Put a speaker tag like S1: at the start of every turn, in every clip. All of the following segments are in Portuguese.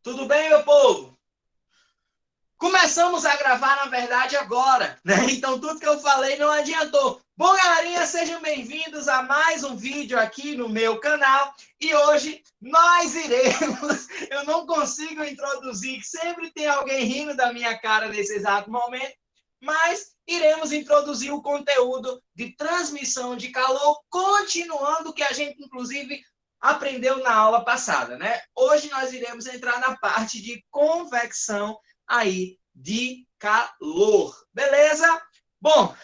S1: Tudo bem, meu povo? Começamos a gravar, na verdade, agora, né? Então, tudo que eu falei não adiantou. Bom, galerinha, sejam bem-vindos a mais um vídeo aqui no meu canal. E hoje nós iremos... Eu não consigo introduzir, sempre tem alguém rindo da minha cara nesse exato momento, mas iremos introduzir o conteúdo de transmissão de calor, continuando o que a gente, inclusive, aprendeu na aula passada, né? Hoje nós iremos entrar na parte de convecção aí de calor. Beleza? Bom,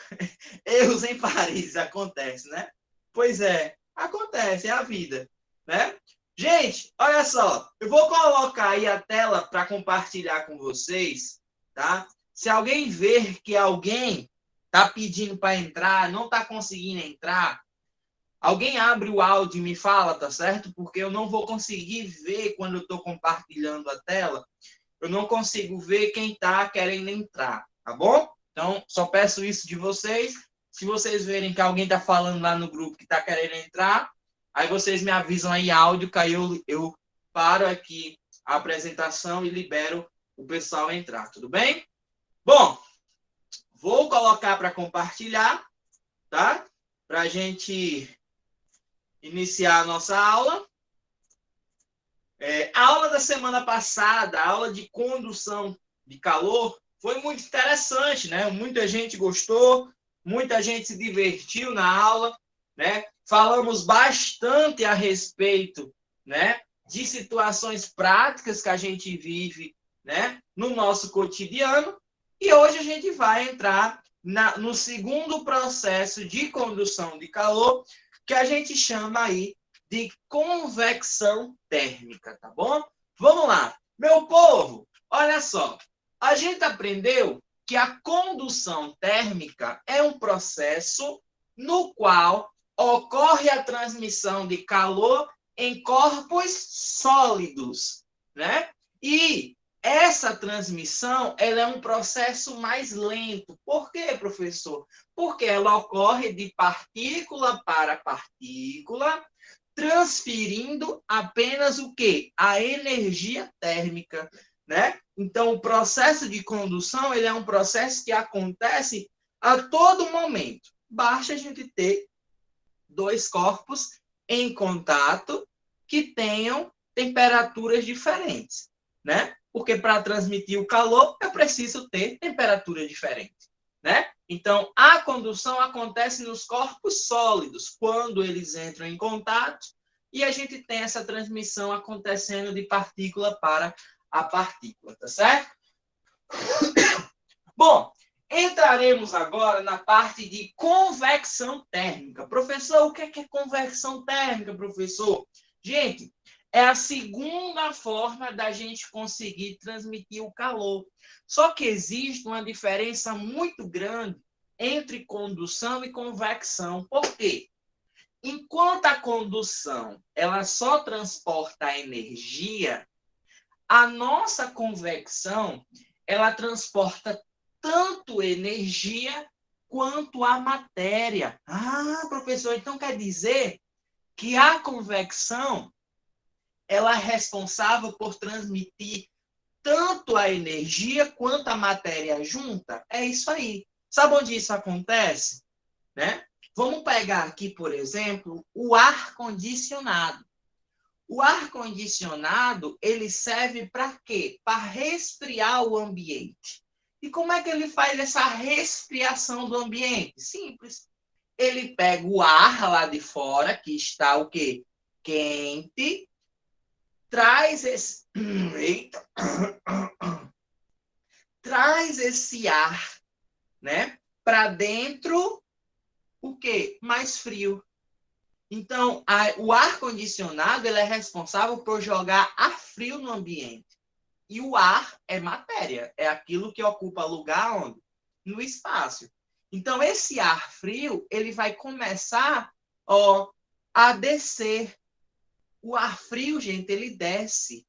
S1: erros em Paris acontece, né? Pois é, acontece, é a vida, né? Gente, olha só, eu vou colocar aí a tela para compartilhar com vocês, tá? Se alguém ver que alguém tá pedindo para entrar, não tá conseguindo entrar, alguém abre o áudio e me fala, tá certo? Porque eu não vou conseguir ver quando eu estou compartilhando a tela. Eu não consigo ver quem está querendo entrar, tá bom? Então, só peço isso de vocês. Se vocês verem que alguém está falando lá no grupo que está querendo entrar, aí vocês me avisam aí áudio, que aí eu paro aqui a apresentação e libero o pessoal entrar, tudo bem? Bom, vou colocar para compartilhar, tá? Para a gente iniciar a nossa aula. A aula da semana passada, a aula de condução de calor, foi muito interessante, né? Muita gente gostou, muita gente se divertiu na aula, né? Falamos bastante a respeito, né, de situações práticas que a gente vive, né, no nosso cotidiano. E hoje a gente vai entrar no segundo processo de condução de calor, que a gente chama aí de convecção térmica, tá bom? Vamos lá. Meu povo, olha só. A gente aprendeu que a condução térmica é um processo no qual ocorre a transmissão de calor em corpos sólidos, né? E essa transmissão, ela é um processo mais lento. Por quê, professor? Porque ela ocorre de partícula para partícula, transferindo apenas o quê? A energia térmica, né? Então, o processo de condução, ele é um processo que acontece a todo momento. Basta a gente ter dois corpos em contato que tenham temperaturas diferentes, né? Porque para transmitir o calor, eu preciso ter temperatura diferente, né? Então, a condução acontece nos corpos sólidos, quando eles entram em contato, e a gente tem essa transmissão acontecendo de partícula para a partícula, tá certo? Bom, entraremos agora na parte de convecção térmica. Professor, o que é convecção térmica, professor? Gente, é a segunda forma da gente conseguir transmitir o calor. Só que existe uma diferença muito grande entre condução e convecção. Por quê? Enquanto a condução ela só transporta a energia, a nossa convecção ela transporta tanto energia quanto a matéria. Ah, professor, então quer dizer que a convecção ela é responsável por transmitir tanto a energia quanto a matéria junta? É isso aí. Sabe onde isso acontece? Né? Vamos pegar aqui, por exemplo, o ar-condicionado. O ar-condicionado, ele serve para quê? Para resfriar o ambiente. E como é que ele faz essa resfriação do ambiente? Simples. Ele pega o ar lá de fora, que está o quê? Quente, traz esse... Eita. Traz esse ar, né? Para dentro, o quê? Mais frio. Então, o ar-condicionado ele é responsável por jogar ar frio no ambiente. E o ar é matéria, é aquilo que ocupa lugar onde? No espaço. Então, esse ar frio, ele vai começar a descer. O ar frio, gente, ele desce,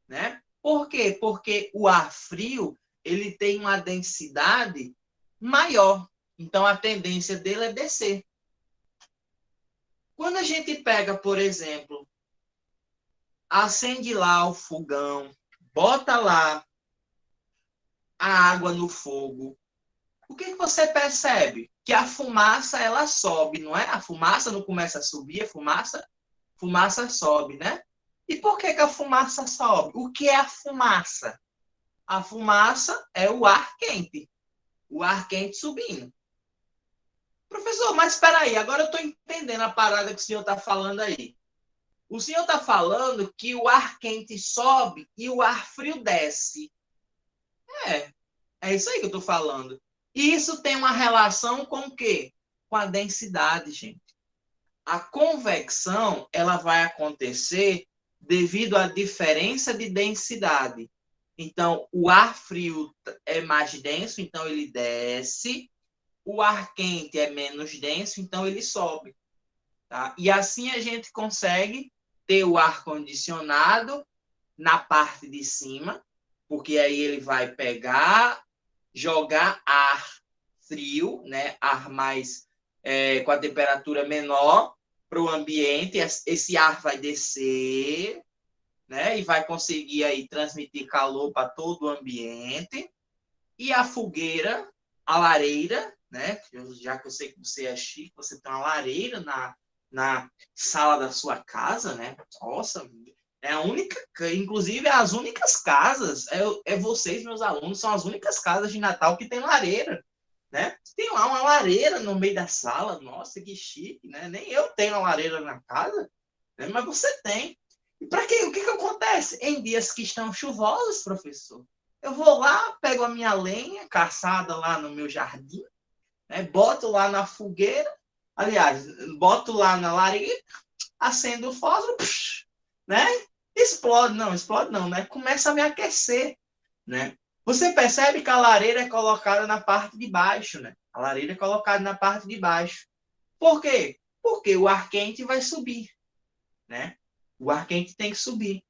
S1: né? Por quê? Porque o ar frio, ele tem uma densidade maior. Então, a tendência dele é descer. Quando a gente pega, por exemplo, acende lá o fogão, bota lá a água no fogo, o que você percebe? Que a fumaça, ela sobe, não é? A fumaça não começa a subir, fumaça sobe, né? E por que a fumaça sobe? O que é a fumaça? A fumaça é o ar quente subindo. Professor, mas espera aí, agora eu estou entendendo a parada que o senhor está falando aí. O senhor está falando que o ar quente sobe e o ar frio desce. É, é isso aí que eu estou falando. E isso tem uma relação com o quê? Com a densidade, gente. A convecção, ela vai acontecer devido à diferença de densidade. Então, o ar frio é mais denso, então ele desce. O ar quente é menos denso, então ele sobe. Tá? E assim a gente consegue ter o ar condicionado na parte de cima, porque aí ele vai pegar, jogar ar frio, né, ar mais com a temperatura menor para o ambiente. Esse ar vai descer, né, e vai conseguir aí transmitir calor para todo o ambiente. E a fogueira, a lareira, né, já que eu sei que você é chique, você tem uma lareira na sala da sua casa, né? Nossa, é a única, inclusive as únicas casas, vocês, meus alunos, são as únicas casas de Natal que tem lareira, né? Tem lá uma lareira no meio da sala, nossa, que chique, né? Nem eu tenho uma lareira na casa, né? Mas você tem. E para quê? O que acontece? Em dias que estão chuvosos, professor, eu vou lá, pego a minha lenha caçada lá no meu jardim, né? Boto lá na fogueira, aliás, boto lá na lareira, acendo o fósforo, né? Explode não, né? Começa a me aquecer, né? Você percebe que a lareira é colocada na parte de baixo, né? A lareira é colocada na parte de baixo. Por quê? Porque o ar quente vai subir, né? O ar quente tem que subir.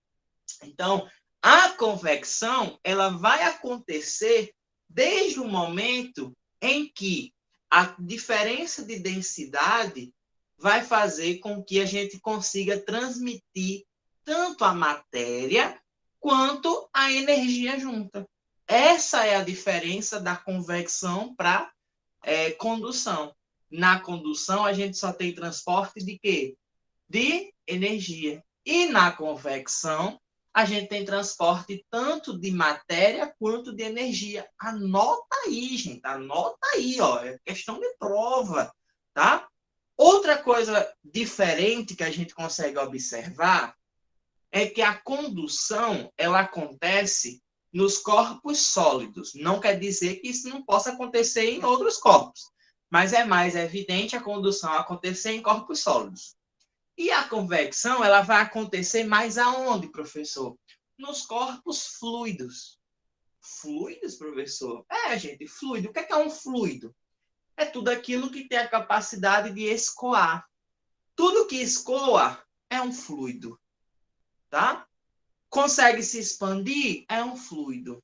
S1: Então, a convecção, ela vai acontecer desde o momento em que a diferença de densidade vai fazer com que a gente consiga transmitir tanto a matéria quanto a energia junta. Essa é a diferença da convecção para condução. Na condução, a gente só tem transporte de quê? De energia. E na convecção, a gente tem transporte tanto de matéria quanto de energia. Anota aí, gente. Anota aí, ó. É questão de prova, tá? Outra coisa diferente que a gente consegue observar é que a condução, ela acontece nos corpos sólidos. Não quer dizer que isso não possa acontecer em outros corpos, mas é mais evidente a condução acontecer em corpos sólidos. E a convecção, ela vai acontecer mais aonde, professor? Nos corpos fluidos. Fluidos, professor? Gente, fluido. O que é um fluido? É tudo aquilo que tem a capacidade de escoar. Tudo que escoa é um fluido, tá? Consegue se expandir? É um fluido,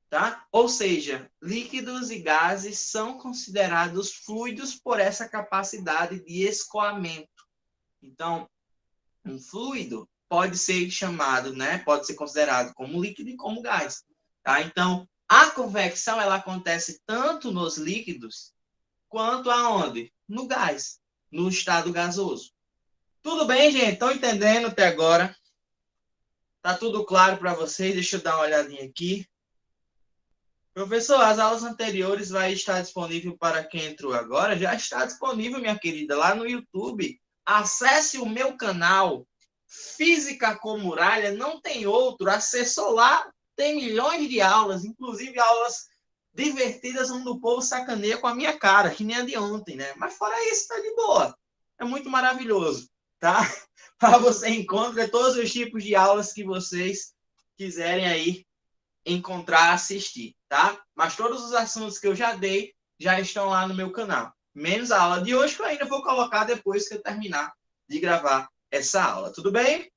S1: tá? Ou seja, líquidos e gases são considerados fluidos por essa capacidade de escoamento. Então, um fluido pode ser chamado, né? Pode ser considerado como líquido e como gás, tá? Então, a convecção ela acontece tanto nos líquidos quanto aonde? No gás, no estado gasoso. Tudo bem, gente? Estão entendendo até agora? Tá tudo claro para vocês? Deixa eu dar uma olhadinha aqui. Professor, as aulas anteriores vai estar disponível para quem entrou agora? Já está disponível, minha querida, lá no YouTube. Acesse o meu canal Física com Muralha, não tem outro. Acessou lá, tem milhões de aulas, inclusive aulas divertidas onde o povo sacaneia com a minha cara, que nem a de ontem, né? Mas fora isso, tá de boa. É muito maravilhoso, tá? Para você encontrar todos os tipos de aulas que vocês quiserem aí encontrar, assistir, tá? Mas todos os assuntos que eu já dei já estão lá no meu canal. Menos a aula de hoje, que eu ainda vou colocar depois que eu terminar de gravar essa aula. Tudo bem?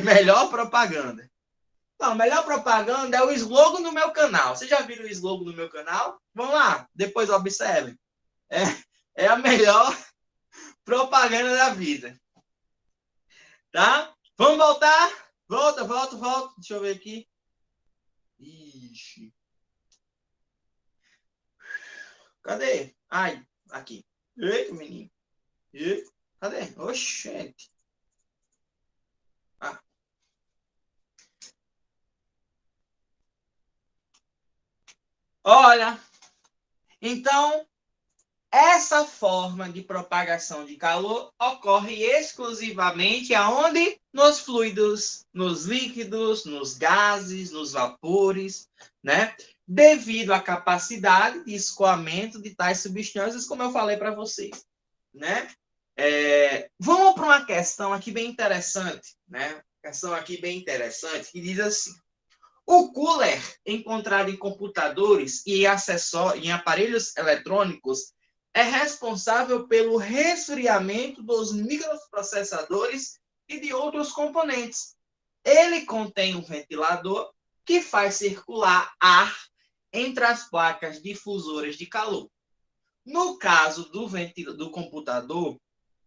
S1: Melhor propaganda. Não, melhor propaganda é o slogan do meu canal. Vocês já viram o slogan do meu canal? Vamos lá, depois observem. É a melhor propaganda da vida. Tá? Vamos voltar? Volta. Deixa eu ver aqui. Ixi. Cadê? Ai, aqui. Eita, menino. Eita, cadê? Oxente. Ah. Olha, então, essa forma de propagação de calor ocorre exclusivamente aonde? Nos fluidos, nos líquidos, nos gases, nos vapores, né? Devido à capacidade de escoamento de tais substâncias, como eu falei para vocês, né? Vamos para uma questão aqui bem interessante, né? Questão aqui bem interessante que diz assim: o cooler encontrado em computadores e em aparelhos eletrônicos é responsável pelo resfriamento dos microprocessadores e de outros componentes. Ele contém um ventilador que faz circular ar entre as placas difusoras de calor. No caso do computador,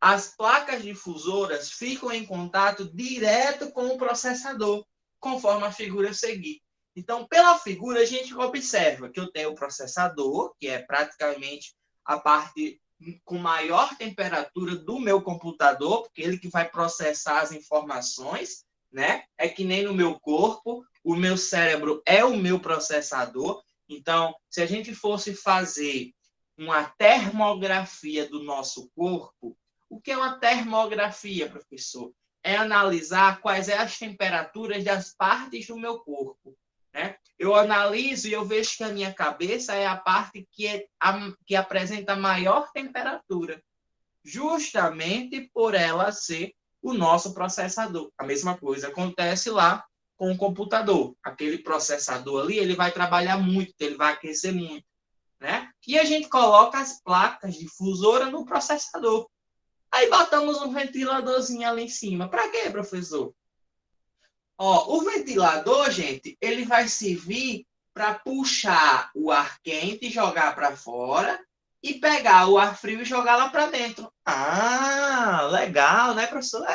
S1: as placas difusoras ficam em contato direto com o processador, conforme a figura seguir. Então, pela figura, a gente observa que eu tenho o processador, que é praticamente a parte com maior temperatura do meu computador, porque ele que vai processar as informações, né? É que nem no meu corpo, o meu cérebro é o meu processador. Então, se a gente fosse fazer uma termografia do nosso corpo, o que é uma termografia, professor? É analisar quais são as temperaturas das partes do meu corpo. Né? Eu analiso e eu vejo que a minha cabeça é a parte que apresenta maior temperatura, justamente por ela ser o nosso processador. A mesma coisa acontece lá com o computador. Aquele processador ali, ele vai trabalhar muito, ele vai aquecer muito. Né? E a gente coloca as placas difusora no processador. Aí botamos um ventiladorzinho ali em cima. Para quê, professor? Ó, o ventilador, gente, ele vai servir para puxar o ar quente e jogar para fora e pegar o ar frio e jogar lá para dentro. Ah, legal, né, professor?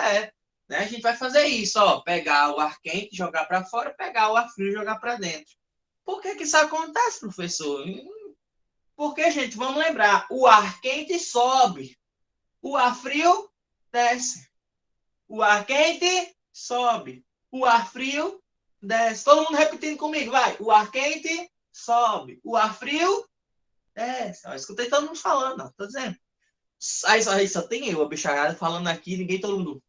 S1: Né? A gente vai fazer isso, ó, pegar o ar quente, jogar para fora, pegar o ar frio e jogar para dentro. Por que isso acontece, professor? Porque, gente, vamos lembrar, o ar quente sobe, o ar frio desce. O ar quente sobe, o ar frio desce. Todo mundo repetindo comigo, vai. O ar quente sobe, o ar frio desce. Eu escutei todo mundo falando, ó, tô dizendo. Aí só tem eu, a bicharada, falando aqui, ninguém, todo mundo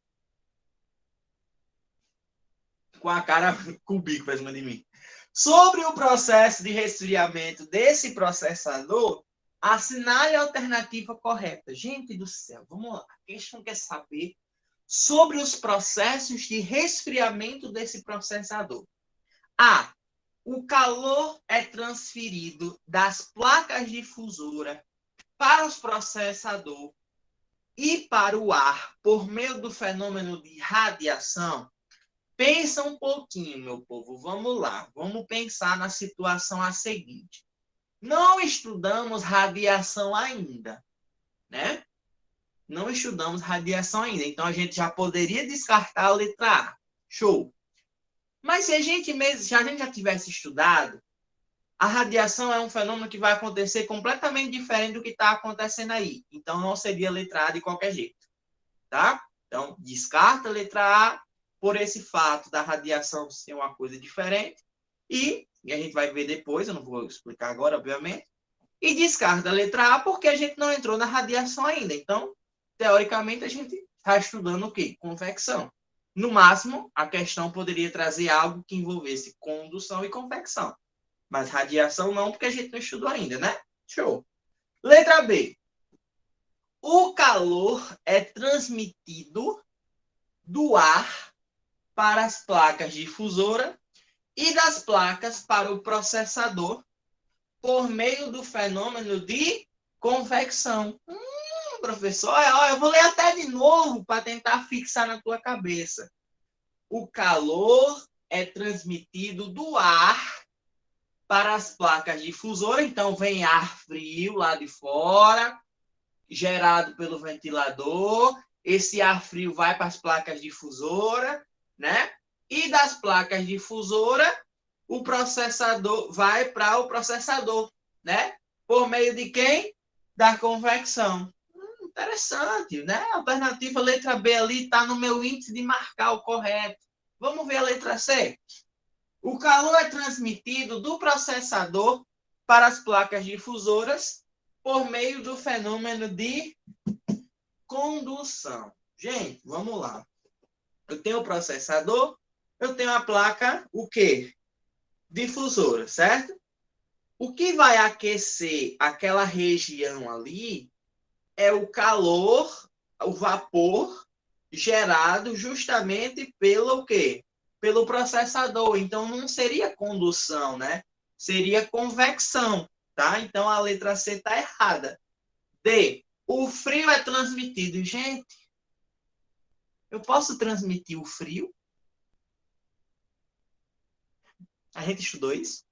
S1: com a cara com o bico pra cima de mim. Sobre o processo de resfriamento desse processador, assinale a alternativa correta. Gente do céu, vamos lá. Quem não quer saber sobre os processos de resfriamento desse processador? A. O calor é transferido das placas difusoras para os processadores e para o ar por meio do fenômeno de radiação. Pensa um pouquinho, meu povo. Vamos lá. Vamos pensar na situação a seguinte. Não estudamos radiação ainda, né? Não estudamos radiação ainda. Então, a gente já poderia descartar a letra A. Show. Mas se a gente já tivesse estudado, a radiação é um fenômeno que vai acontecer completamente diferente do que está acontecendo aí. Então, não seria a letra A de qualquer jeito. Tá? Então, descarta a letra A por esse fato da radiação ser uma coisa diferente. E a gente vai ver depois, eu não vou explicar agora, obviamente. E descarta a letra A porque a gente não entrou na radiação ainda. Então, teoricamente, a gente está estudando o quê? Convecção. No máximo, a questão poderia trazer algo que envolvesse condução e convecção. Mas radiação não, porque a gente não estudou ainda, né? Show. Letra B. O calor é transmitido do ar para as placas difusora e das placas para o processador por meio do fenômeno de convecção. Professor, eu vou ler até de novo para tentar fixar na tua cabeça. O calor é transmitido do ar para as placas difusoras, então vem ar frio lá de fora, gerado pelo ventilador, esse ar frio vai para as placas difusoras, né? E das placas difusora, o processador vai para o processador, né? Por meio de quem? Da convecção. Interessante, né? A alternativa letra B ali está no meu índice de marcar o correto. Vamos ver a letra C. O calor é transmitido do processador para as placas difusoras por meio do fenômeno de condução. Gente, vamos lá. Eu tenho o processador, eu tenho a placa, o quê? Difusora, certo? O que vai aquecer aquela região ali é o calor, o vapor gerado justamente pelo quê? Pelo processador. Então, não seria condução, né? Seria convecção, tá? Então, a letra C está errada. D. O frio é transmitido. Gente, eu posso transmitir o frio? A gente estudou isso?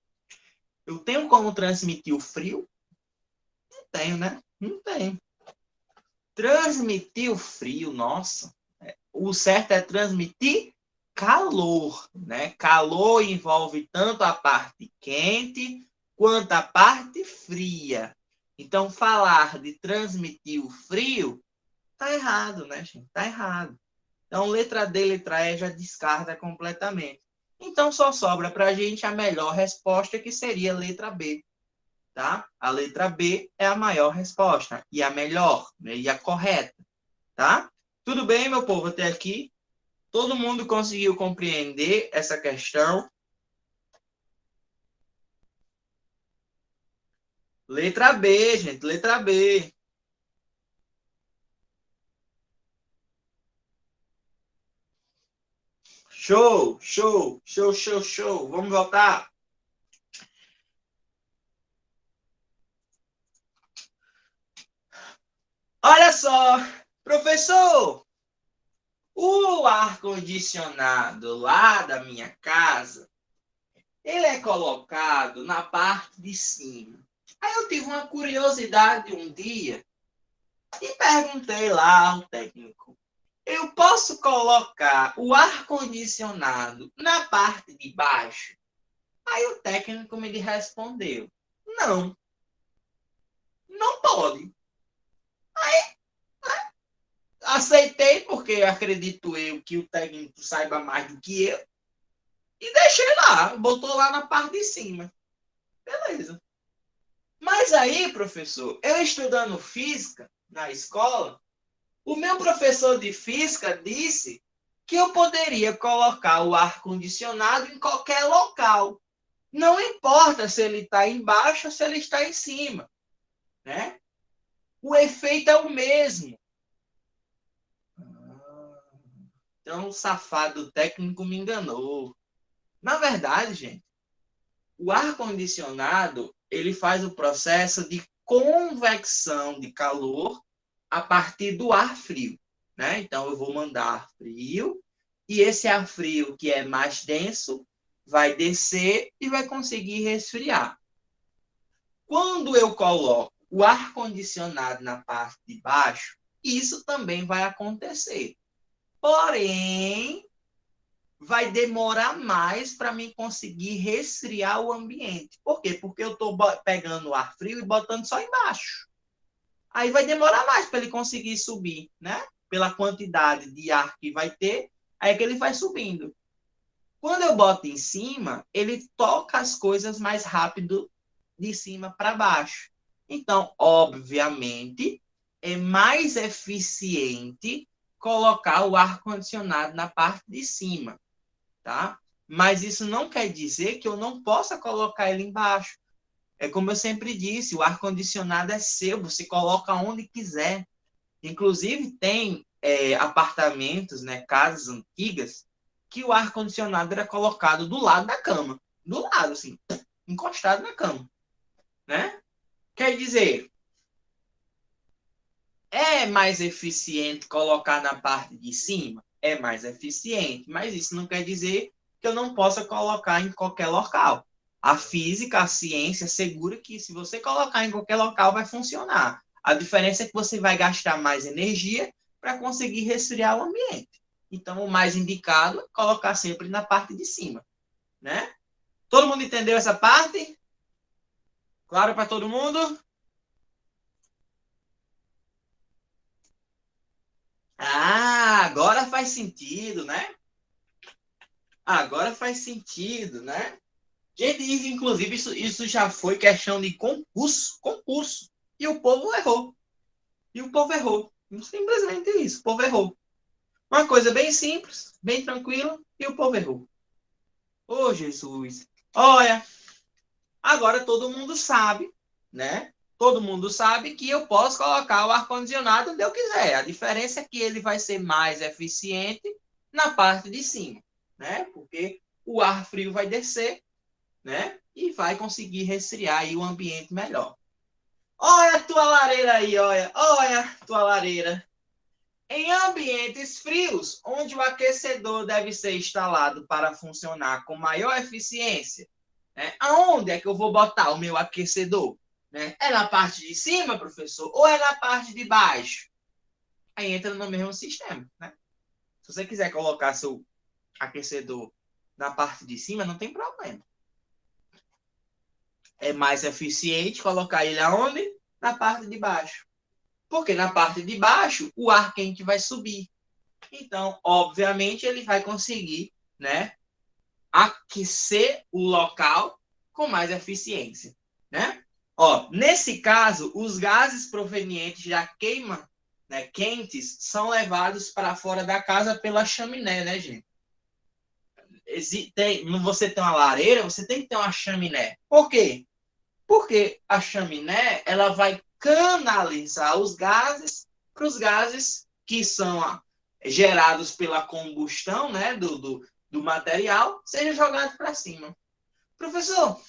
S1: Eu tenho como transmitir o frio? Não tenho, né? Não tenho. Transmitir o frio, nossa. O certo é transmitir calor, né? Calor envolve tanto a parte quente quanto a parte fria. Então, falar de transmitir o frio tá errado, né, gente? Tá errado. Então, letra D, letra E já descarta completamente. Então, só sobra para a gente a melhor resposta, que seria a letra B, tá? A letra B é a maior resposta, e a melhor, né? E a correta, tá? Tudo bem, meu povo, até aqui? Todo mundo conseguiu compreender essa questão? Letra B, gente, letra B. Show, show, show, show, show. Vamos voltar. Olha só, professor, o ar-condicionado lá da minha casa, ele é colocado na parte de cima. Aí eu tive uma curiosidade um dia e perguntei lá ao técnico: eu posso colocar o ar-condicionado na parte de baixo? Aí o técnico me respondeu: não, não pode. Aceitei, porque acredito eu que o técnico saiba mais do que eu, e deixei lá, botou lá na parte de cima. Beleza. Mas aí, professor, eu estudando física na escola, o meu professor de física disse que eu poderia colocar o ar-condicionado em qualquer local. Não importa se ele está embaixo ou se ele está em cima, né? O efeito é o mesmo. Então, o safado técnico me enganou. Na verdade, gente, o ar-condicionado, ele faz o processo de convecção de calor a partir do ar frio, né? Então, eu vou mandar ar frio, e esse ar frio, que é mais denso, vai descer e vai conseguir resfriar. Quando eu coloco o ar-condicionado na parte de baixo, isso também vai acontecer. Porém, vai demorar mais para mim conseguir resfriar o ambiente. Por quê? Porque eu estou pegando o ar frio e botando só embaixo. Aí vai demorar mais para ele conseguir subir, né? Pela quantidade de ar que vai ter, aí é que ele vai subindo. Quando eu boto em cima, ele toca as coisas mais rápido de cima para baixo. Então, obviamente, é mais eficiente colocar o ar-condicionado na parte de cima, tá? Mas isso não quer dizer que eu não possa colocar ele embaixo. É como eu sempre disse, o ar-condicionado é seu, você coloca onde quiser. Inclusive, tem apartamentos, né, casas antigas, que o ar-condicionado era colocado do lado da cama. Do lado, assim, encostado na cama, né? Quer dizer, é mais eficiente colocar na parte de cima? É mais eficiente, mas isso não quer dizer que eu não possa colocar em qualquer local. A física, a ciência assegura que se você colocar em qualquer local vai funcionar. A diferença é que você vai gastar mais energia para conseguir resfriar o ambiente. Então, o mais indicado é colocar sempre na parte de cima, né? Todo mundo entendeu essa parte? Claro para todo mundo? Ah, agora faz sentido, né? Agora faz sentido, né? Gente, inclusive, isso já foi questão de concurso. E o povo errou. E o povo errou. Simplesmente isso, o povo errou. Uma coisa bem simples, bem tranquila, e o povo errou. Ô, Jesus. Olha, agora todo mundo sabe, né? Todo mundo sabe que eu posso colocar o ar-condicionado onde eu quiser. A diferença é que ele vai ser mais eficiente na parte de cima, né? Porque o ar frio vai descer, né? E vai conseguir resfriar aí o ambiente melhor. Olha a tua lareira aí, olha a tua lareira. Em ambientes frios, onde o aquecedor deve ser instalado para funcionar com maior eficiência, né? Aonde é que eu vou botar o meu aquecedor? Né? É na parte de cima, professor, ou é na parte de baixo? Aí entra no mesmo sistema, né? Se você quiser colocar seu aquecedor na parte de cima, não tem problema. É mais eficiente colocar ele aonde? Na parte de baixo. Porque na parte de baixo, o ar quente vai subir. Então, obviamente, ele vai conseguir, né, aquecer o local com mais eficiência, né? Ó, nesse caso, os gases provenientes da queima, né, quentes, são levados para fora da casa pela chaminé, né, gente? Você tem uma lareira, você tem que ter uma chaminé. Por quê? Porque a chaminé, ela vai canalizar os gases para os gases que são gerados pela combustão, né, do material, seja jogado para cima. Professor,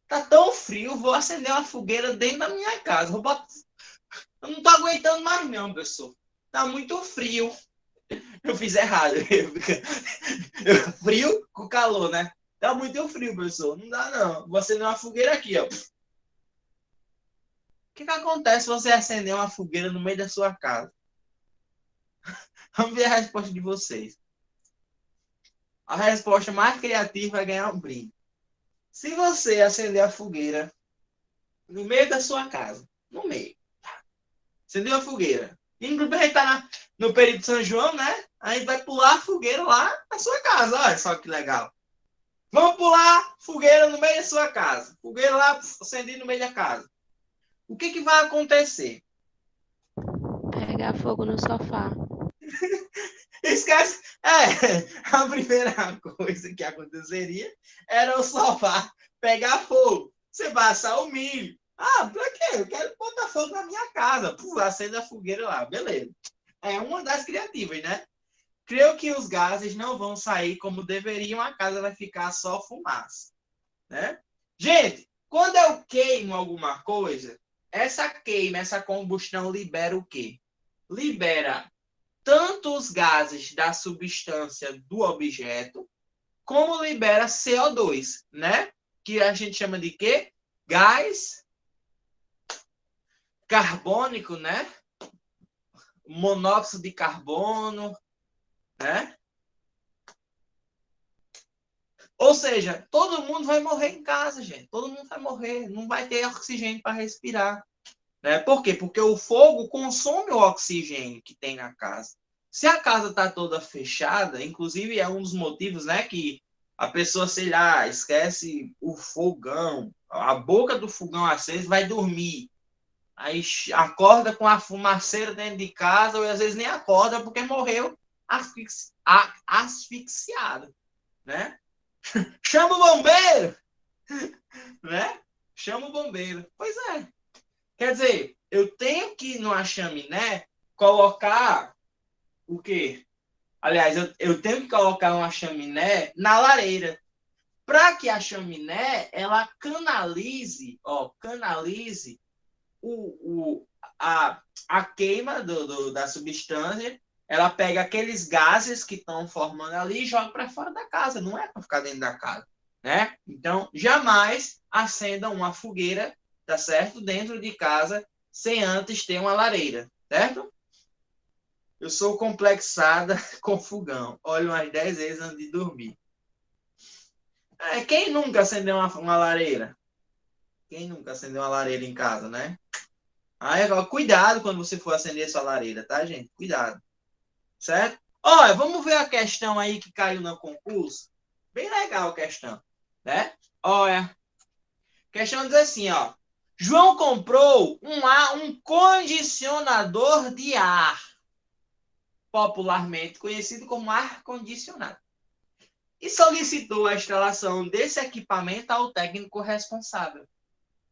S1: tá tão frio, vou acender uma fogueira dentro da minha casa. Eu não tô aguentando mais não, professor. Tá muito frio. Eu fiz errado. Frio com calor, né? Tá muito frio, professor. Não dá não. Vou acender uma fogueira aqui, ó. O que acontece se você acender uma fogueira no meio da sua casa? Vamos ver a resposta de vocês. A resposta mais criativa é ganhar um brinde. Se você acender a fogueira no meio da sua casa, no meio, acendeu a fogueira, inclusive a gente tá no período de São João, né? A gente vai pular a fogueira lá na sua casa, olha só que legal. Vamos pular fogueira no meio da sua casa. Fogueira lá acendida no meio da casa. O que vai acontecer?
S2: Pegar fogo no sofá.
S1: Esquece. A primeira coisa que aconteceria era o sofá pegar fogo. Você vai assar o milho. Ah, pra quê? Eu quero botar fogo na minha casa. Pô, acende a fogueira lá. Beleza. É uma das criativas, né? Creio que os gases não vão sair como deveriam, a casa vai ficar só fumaça, né? Gente, quando eu queimo alguma coisa, essa queima, essa combustão libera o quê? Libera tanto os gases da substância do objeto, como libera CO2, né? Que a gente chama de quê? Gás carbônico, né? Monóxido de carbono, né? Ou seja, todo mundo vai morrer em casa, gente. Todo mundo vai morrer, não vai ter oxigênio para respirar. Né? Por quê? Porque o fogo consome o oxigênio que tem na casa. Se a casa está toda fechada, inclusive é um dos motivos, né, que a pessoa, sei lá, esquece o fogão, a boca do fogão acesa, vai dormir. Aí acorda com a fumaceira dentro de casa, ou às vezes nem acorda porque morreu asfixiado, né? Chama o bombeiro, né? Chama o bombeiro. Pois é. Quer dizer, eu tenho que, numa chaminé, colocar o quê? Aliás, eu tenho que colocar uma chaminé na lareira. Para que a chaminé, ela canalize a queima da substância, ela pega aqueles gases que estão formando ali e joga para fora da casa. Não é para ficar dentro da casa, né? Então, jamais acendam uma fogueira, tá certo? Dentro de casa, sem antes ter uma lareira, certo? Eu sou complexada com fogão. Olho umas 10 vezes antes de dormir. Quem nunca acendeu uma lareira? Quem nunca acendeu uma lareira em casa, né? Aí, cuidado quando você for acender sua lareira, tá, gente? Cuidado. Certo? Olha, vamos ver a questão aí que caiu no concurso. Bem legal a questão, né? Olha, a questão diz assim, ó. João comprou um condicionador de ar, popularmente conhecido como ar-condicionado, e solicitou a instalação desse equipamento ao técnico responsável.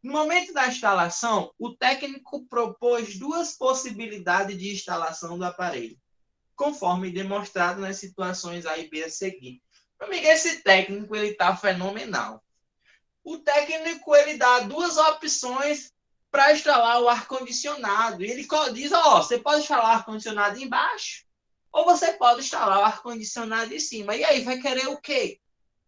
S1: No momento da instalação, o técnico propôs duas possibilidades de instalação do aparelho, conforme demonstrado nas situações A e B a seguir. Amigo, esse técnico ele tá fenomenal. O técnico ele dá duas opções para instalar o ar-condicionado. Ele diz, você pode instalar o ar-condicionado embaixo ou você pode instalar o ar-condicionado em cima. E aí, vai querer o quê?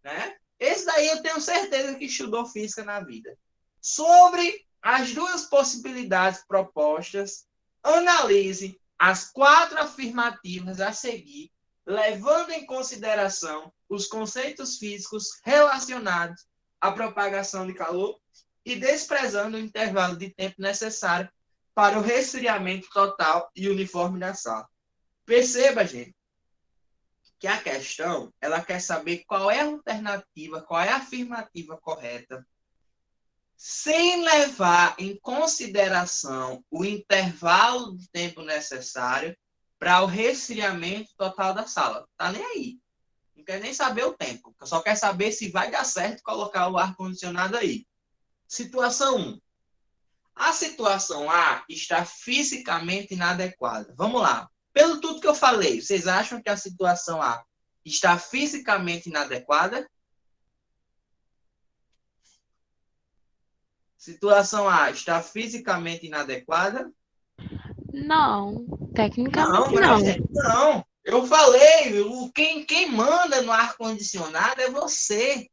S1: Né? Esse daí eu tenho certeza que estudou física na vida. Sobre as duas possibilidades propostas, analise as 4 afirmativas a seguir, levando em consideração os conceitos físicos relacionados à propagação de calor e desprezando o intervalo de tempo necessário para o resfriamento total e uniforme da sala. Perceba, gente, que a questão, ela quer saber qual é a alternativa, qual é a afirmativa correta, sem levar em consideração o intervalo de tempo necessário para o resfriamento total da sala. Tá nem aí. Não quer nem saber o tempo. Só quer saber se vai dar certo colocar o ar-condicionado aí. Situação 1. A situação A está fisicamente inadequada. Vamos lá. Pelo tudo que eu falei, vocês acham que a situação A está fisicamente inadequada? Situação A está fisicamente inadequada?
S2: Não,
S1: Não,
S2: tecnicamente
S1: mas
S2: não.
S1: gente, não. Eu falei, quem manda no ar-condicionado é você.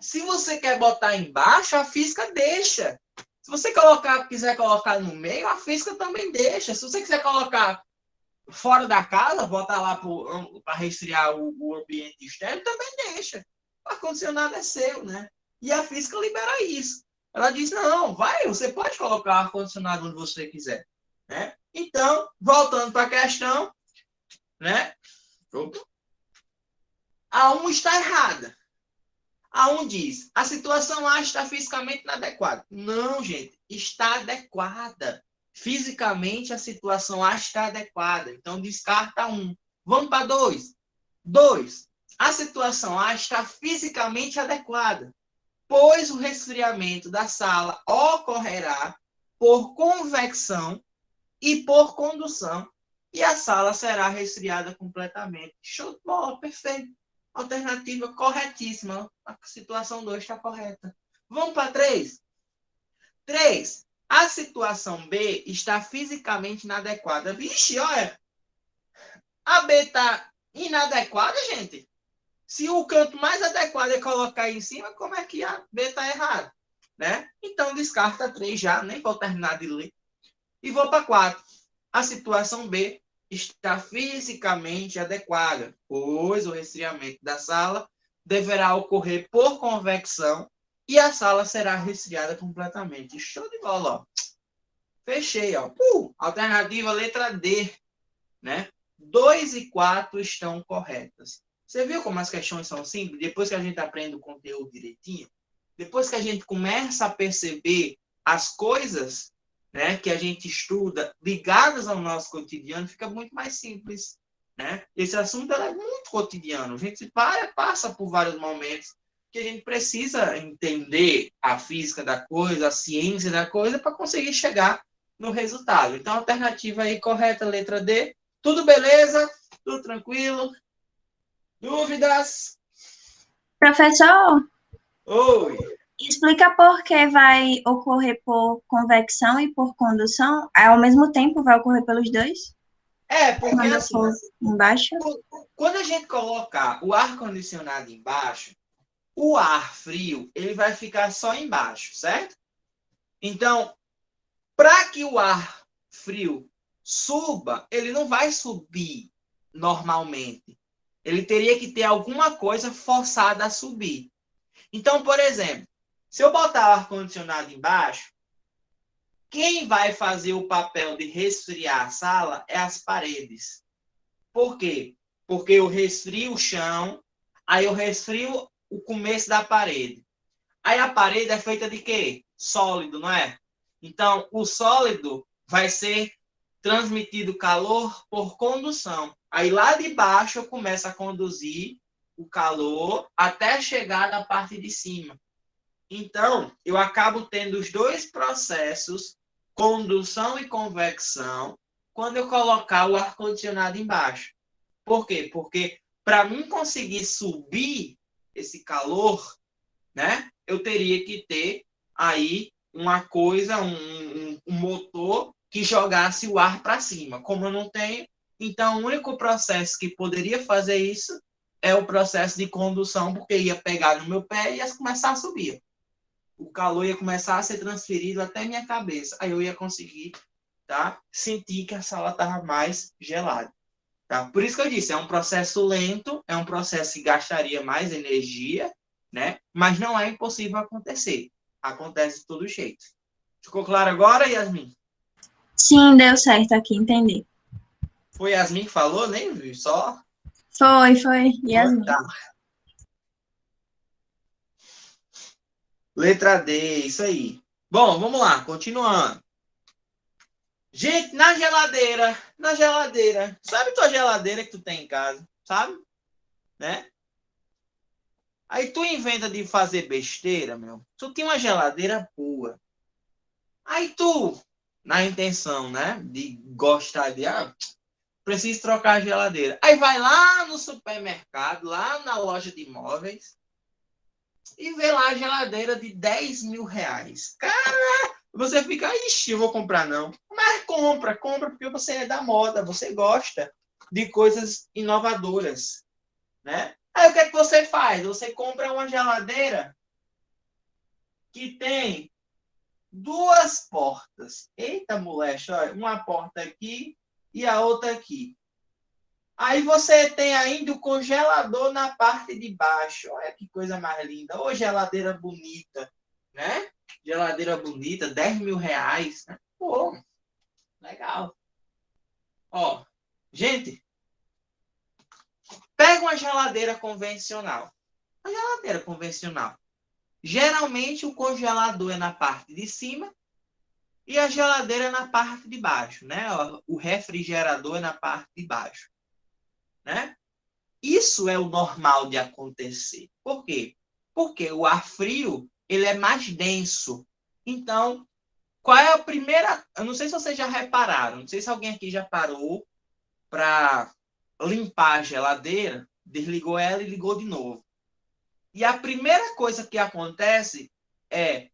S1: Se você quer botar embaixo, a física deixa. Se você quiser colocar no meio, a física também deixa. Se você quiser colocar fora da casa, botar lá para resfriar o ambiente externo, também deixa. O ar-condicionado é seu, né? E a física libera isso. Ela diz, não, você pode colocar o ar-condicionado onde você quiser. Né? Então, voltando para a questão, né? A 1 está errada. A 1 diz, a situação A está fisicamente inadequada. Não, gente, está adequada. Fisicamente, a situação A está adequada. Então, descarta 1. Vamos para 2. 2. A situação A está fisicamente adequada, pois o resfriamento da sala ocorrerá por convecção e por condução, e a sala será resfriada completamente. Show de bola, perfeito. Alternativa corretíssima. A situação 2 está correta. Vamos para 3. 3. A situação B está fisicamente inadequada. Vixe, olha. A B está inadequada, gente. Se o canto mais adequado é colocar aí em cima, como é que a B está errada? Né? Então, descarta 3 já, nem vou terminar de ler. E vou para 4. A situação B está fisicamente adequada, pois o resfriamento da sala deverá ocorrer por convecção e a sala será resfriada completamente. Show de bola, ó. Fechei, ó. Alternativa letra D, né? 2 e 4 estão corretas. Você viu como as questões são simples? Depois que a gente aprende o conteúdo direitinho, depois que a gente começa a perceber as coisas, né, que a gente estuda ligadas ao nosso cotidiano, fica muito mais simples, né? Esse assunto é muito cotidiano. A gente passa por vários momentos que a gente precisa entender a física da coisa, a ciência da coisa, para conseguir chegar no resultado. Então, a alternativa aí correta, letra D. Tudo beleza? Tudo tranquilo? Dúvidas?
S3: Professor,
S1: Oi!
S3: explica por que vai ocorrer por convecção e por condução. Ao mesmo tempo vai ocorrer pelos dois?
S1: Porque
S3: Quando
S1: assim,
S3: for embaixo?
S1: quando a gente colocar o ar-condicionado embaixo, o ar frio ele vai ficar só embaixo, certo? Então, para que o ar frio suba, ele não vai subir normalmente. Ele teria que ter alguma coisa forçada a subir. Então, por exemplo, se eu botar o ar-condicionado embaixo, quem vai fazer o papel de resfriar a sala é as paredes. Por quê? Porque eu resfrio o chão, aí eu resfrio o começo da parede. Aí a parede é feita de quê? Sólido, não é? Então, o sólido vai ser transmitido calor por condução. Aí lá de baixo eu começo a conduzir o calor até chegar na parte de cima. Então, eu acabo tendo os dois processos, condução e convecção, quando eu colocar o ar-condicionado embaixo. Por quê? Porque para mim conseguir subir esse calor, né, eu teria que ter aí uma coisa, um motor que jogasse o ar para cima. Como eu não tenho, então o único processo que poderia fazer isso é o processo de condução, porque ia pegar no meu pé e ia começar a subir. O calor ia começar a ser transferido até minha cabeça. Aí eu ia conseguir, tá, sentir que a sala estava mais gelada. Tá? Por isso que eu disse, é um processo lento, é um processo que gastaria mais energia, né? Mas não é impossível acontecer. Acontece de todo jeito. Ficou claro agora, Yasmin?
S3: Sim, deu certo aqui, entendi.
S1: Foi Yasmin que falou, nem vi, só.
S3: Foi, Yasmin.
S1: Tá. Letra D, isso aí. Bom, vamos lá, continuando. Gente, na geladeira, sabe tua geladeira que tu tem em casa, sabe? Né? Aí tu inventa de fazer besteira, meu. Tu tem uma geladeira boa. Aí tu, na intenção, né, de gostar de, preciso trocar a geladeira. Aí vai lá no supermercado, lá na loja de imóveis, e vê lá a geladeira de 10 mil reais. Cara, você fica, ixi, eu vou comprar não. Mas compra porque você é da moda, você gosta de coisas inovadoras, né? Aí o que é que você faz? Você compra uma geladeira que tem duas portas. Eita, moleque, olha, uma porta aqui e a outra aqui. Aí você tem ainda o congelador na parte de baixo. Olha que coisa mais linda. Ô, geladeira bonita, né? Geladeira bonita, 10 mil reais. Né? Pô, legal. Ó, gente, pega uma geladeira convencional. Uma geladeira convencional. Geralmente o congelador é na parte de cima e a geladeira é na parte de baixo, né? O refrigerador é na parte de baixo, né? Isso é o normal de acontecer. Por quê? Porque o ar frio, ele é mais denso. Então, qual é a primeira... Eu não sei se vocês já repararam, não sei se alguém aqui já parou para limpar a geladeira, desligou ela e ligou de novo. E a primeira coisa que acontece é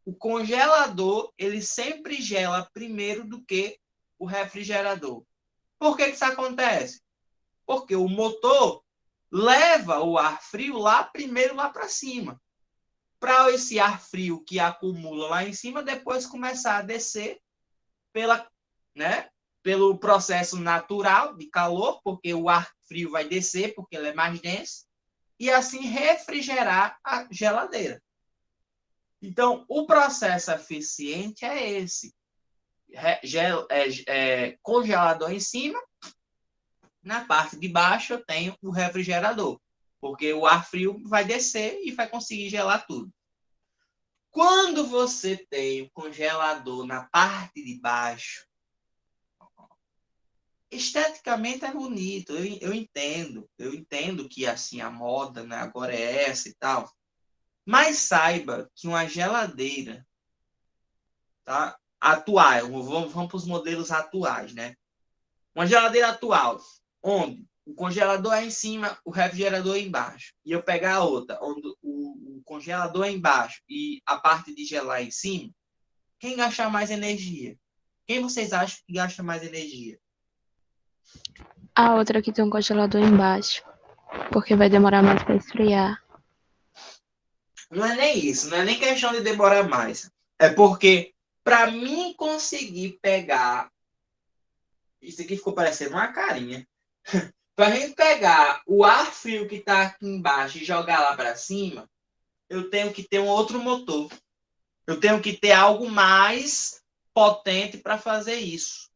S1: o congelador, ele sempre gela primeiro do que o refrigerador. Por que isso acontece? Porque o motor leva o ar frio lá primeiro lá para cima. Para esse ar frio que acumula lá em cima, depois começar a descer pela, né, pelo processo natural de calor, porque o ar frio vai descer, porque ele é mais denso, e assim refrigerar a geladeira. Então, o processo eficiente é esse. Congelador em cima, na parte de baixo eu tenho o refrigerador, porque o ar frio vai descer e vai conseguir gelar tudo. Quando você tem o congelador na parte de baixo, esteticamente é bonito, eu entendo que assim a moda, né, agora é essa e tal, mas saiba que uma geladeira, tá, atual, vamos para os modelos atuais, né? Uma geladeira atual, onde o congelador é em cima, o refrigerador é embaixo, e eu pegar a outra, onde o congelador é embaixo e a parte de gelar é em cima, quem gasta mais energia? Quem vocês acham que gasta mais energia?
S2: A outra que tem um congelador embaixo, porque vai demorar mais para esfriar.
S1: Não é nem isso, não é nem questão de demorar mais. É porque, para mim conseguir pegar Isso aqui ficou parecendo uma carinha. Para a gente pegar o ar frio que está aqui embaixo e jogar lá para cima, eu tenho que ter um outro motor. Eu tenho que ter algo mais potente para fazer isso.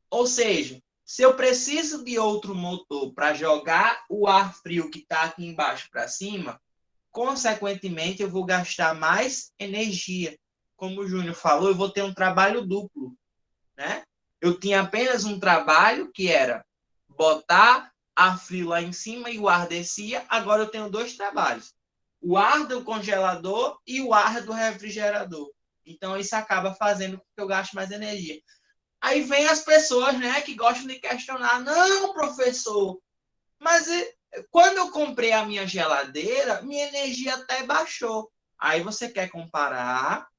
S1: Ou seja, se eu preciso de outro motor para jogar o ar frio que está aqui embaixo para cima, consequentemente eu vou gastar mais energia. Como o Júnior falou, eu vou ter um trabalho duplo, né? Eu tinha apenas um trabalho que era botar ar frio lá em cima e o ar descia. Agora eu tenho dois trabalhos: o ar do congelador e o ar do refrigerador. Então isso acaba fazendo com que eu gaste mais energia. Aí vem as pessoas, né, que gostam de questionar: não, professor, mas quando eu comprei a minha geladeira, minha energia até baixou. Aí você quer comparar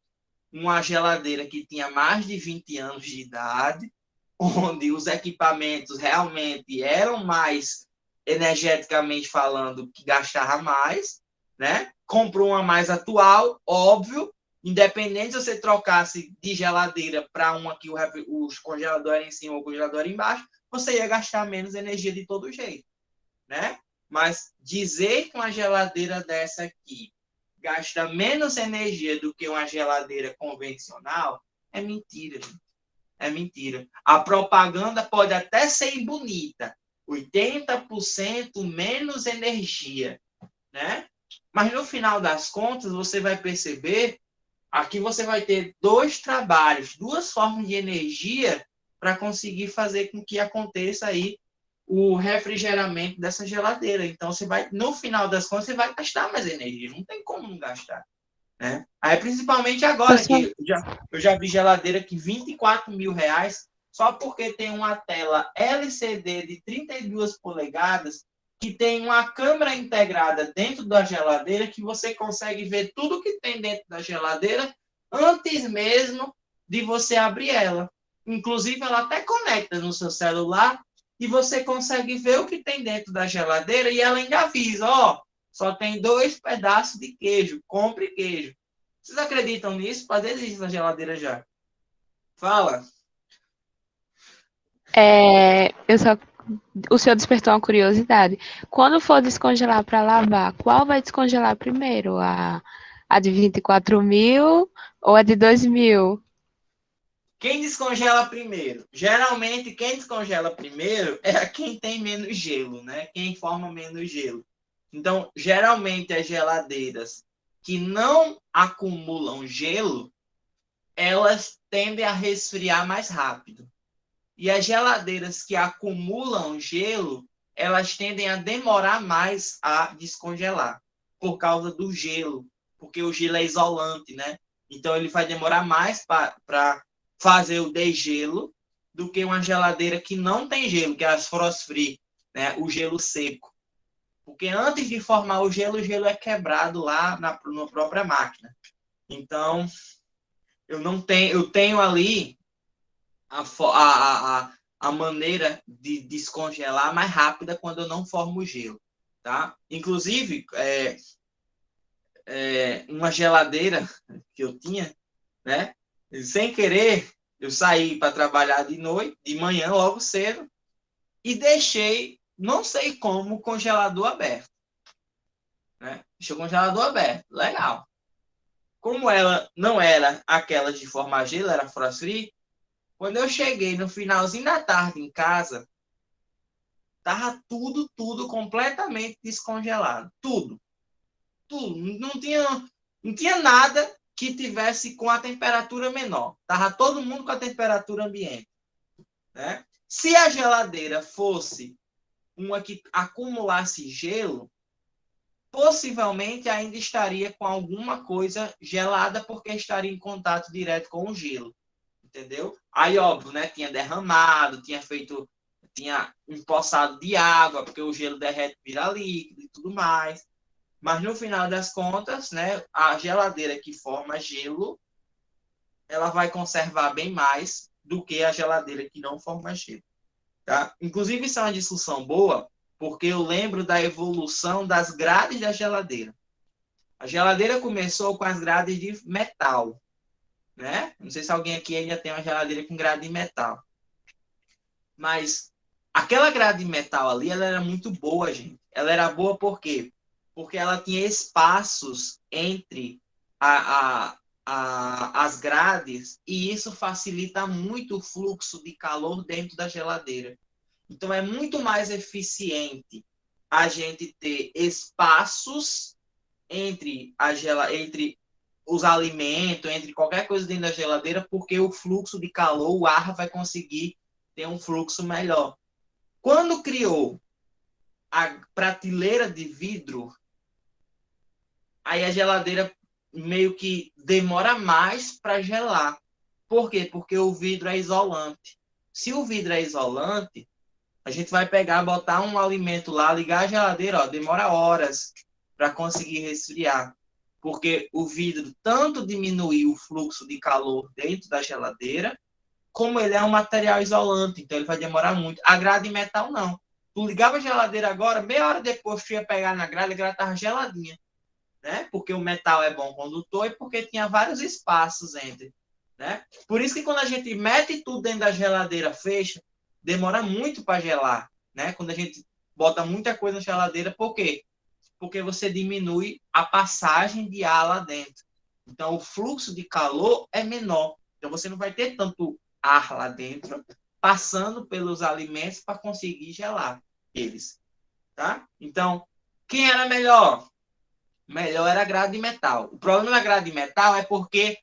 S1: uma geladeira que tinha mais de 20 anos de idade, onde os equipamentos realmente eram mais energeticamente falando, que gastava mais, né? Comprou uma mais atual, óbvio, independente se você trocasse de geladeira para uma que os congeladores em cima ou o congelador embaixo, você ia gastar menos energia de todo jeito, né? Mas dizer que uma geladeira dessa aqui gasta menos energia do que uma geladeira convencional é mentira, gente. É mentira. A propaganda pode até ser bonita, 80% menos energia, né? Mas no final das contas, você vai perceber, aqui você vai ter dois trabalhos, duas formas de energia para conseguir fazer com que aconteça aí o refrigeramento dessa geladeira. Então, você vai, no final das contas, você vai gastar mais energia. Não tem como não gastar, né? Aí, principalmente agora,
S2: Pessoal,
S1: que eu já vi geladeira que R$ 24.000, só porque tem uma tela LCD de 32 polegadas, que tem uma câmera integrada dentro da geladeira, que você consegue ver tudo que tem dentro da geladeira antes mesmo de você abrir ela. Inclusive, ela até conecta no seu celular e você consegue ver o que tem dentro da geladeira e ela ainda avisa: ó, só tem 2 pedaços de queijo, compre queijo. Vocês acreditam nisso? Pode existir na geladeira já. Fala.
S2: eu só, o senhor despertou uma curiosidade. Quando for descongelar para lavar, qual vai descongelar primeiro? A de 24.000 ou a de 2.000?
S1: Quem descongela primeiro? Geralmente, quem descongela primeiro é quem tem menos gelo, né? Quem forma menos gelo. Então, geralmente, as geladeiras que não acumulam gelo, elas tendem a resfriar mais rápido. E as geladeiras que acumulam gelo, elas tendem a demorar mais a descongelar, por causa do gelo, porque o gelo é isolante, né? Então ele vai demorar mais para fazer o degelo do que uma geladeira que não tem gelo, que é as frost free, né? O gelo seco. Porque antes de formar o gelo é quebrado lá na própria máquina. Então, eu tenho ali a maneira de descongelar mais rápida quando eu não formo gelo, tá? Inclusive, uma geladeira que eu tinha, né? Sem querer, eu saí para trabalhar de noite, de manhã, logo cedo, e deixei, não sei como, o congelador aberto, né? Deixei o congelador aberto, legal. Como ela não era aquela de formar gelo, era frost free, quando eu cheguei no finalzinho da tarde em casa, tava tudo completamente descongelado. Tudo. Tudo. Não tinha nada que tivesse com a temperatura menor. Tava todo mundo com a temperatura ambiente, né? Se a geladeira fosse uma que acumulasse gelo, possivelmente ainda estaria com alguma coisa gelada porque estaria em contato direto com o gelo, entendeu? Aí, óbvio, né? Tinha derramado, tinha empoçado de água, porque o gelo derrete, vira líquido e tudo mais. Mas no final das contas, né, a geladeira que forma gelo, ela vai conservar bem mais do que a geladeira que não forma gelo, tá? Inclusive, isso é uma discussão boa, porque eu lembro da evolução das grades da geladeira. A geladeira começou com as grades de metal, né? Não sei se alguém aqui ainda tem uma geladeira com grade de metal. Mas aquela grade de metal ali, ela era muito boa, gente. Ela era boa por quê? Porque ela tinha espaços entre as grades e isso facilita muito o fluxo de calor dentro da geladeira. Então, é muito mais eficiente a gente ter espaços entre os alimentos, entre qualquer coisa dentro da geladeira, porque o fluxo de calor, o ar vai conseguir ter um fluxo melhor. Quando criou a prateleira de vidro, aí a geladeira meio que demora mais para gelar. Por quê? Porque o vidro é isolante. Se o vidro é isolante, a gente vai pegar, botar um alimento lá, ligar a geladeira, ó, demora horas para conseguir resfriar. Porque o vidro tanto diminui o fluxo de calor dentro da geladeira, como ele é um material isolante, então ele vai demorar muito. A grade de metal, não. Tu ligava a geladeira agora, meia hora depois tu ia pegar na grade, a grade estava geladinha, né? Porque o metal é bom condutor e porque tinha vários espaços entre, né? Por isso que quando a gente mete tudo dentro da geladeira, fecha, demora muito para gelar, né? Quando a gente bota muita coisa na geladeira, por quê? Porque você diminui a passagem de ar lá dentro. Então, o fluxo de calor é menor. Então, você não vai ter tanto ar lá dentro passando pelos alimentos para conseguir gelar eles, tá? Então, quem era melhor? Melhor era a grade de metal. O problema da grade de metal é porque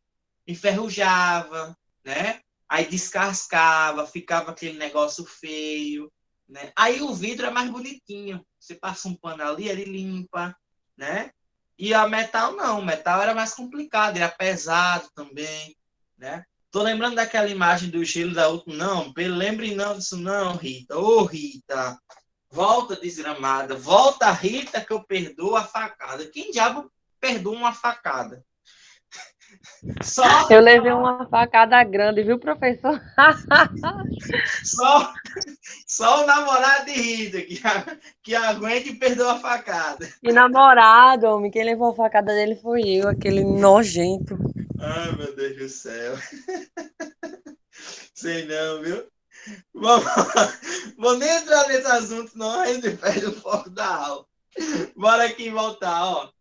S1: enferrujava, né? Aí descascava, ficava aquele negócio feio, né? Aí o vidro é mais bonitinho. Você passa um pano ali, ele limpa, né? E a metal não, o metal era mais complicado, era pesado também, né? Tô lembrando daquela imagem do gelo da última, não, lembre não disso não, Rita. Ô, Rita, volta desgramada, volta Rita que eu perdoo a facada. Quem diabo perdoa uma facada? Só
S4: Eu levei uma facada grande, viu, professor?
S1: Só, só o namorado de Rita que aguenta e perdoa a facada.
S4: Que namorado, homem. Quem levou a facada dele foi eu, aquele nojento.
S1: Ai, meu Deus do céu. Sei não, viu? Vamos, vou nem entrar nesse assunto, não. A gente perde o foco da aula. Bora aqui voltar, ó.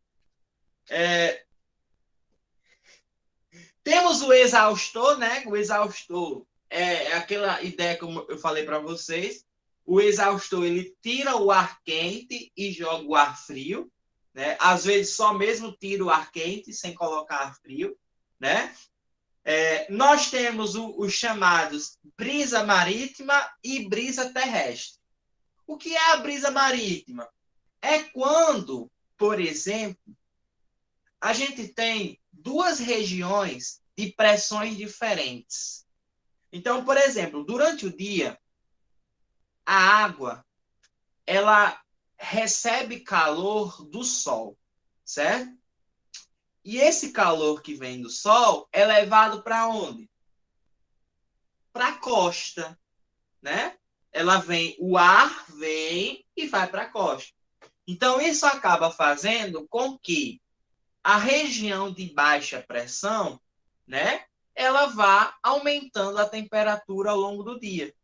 S1: Temos o exaustor, né? O exaustor é aquela ideia que eu falei para vocês. O exaustor, ele tira o ar quente e joga o ar frio, né? Às vezes só mesmo tira o ar quente sem colocar ar frio, né? Nós temos os chamados brisa marítima e brisa terrestre. O que é a brisa marítima? É quando, por exemplo, a gente tem duas regiões de pressões diferentes. Então, por exemplo, durante o dia, a água ela recebe calor do sol, certo? E esse calor que vem do sol é levado para onde? Para a costa, né? O ar vem e vai para a costa. Então, isso acaba fazendo com que a região de baixa pressão, né, ela vá aumentando a temperatura ao longo do dia,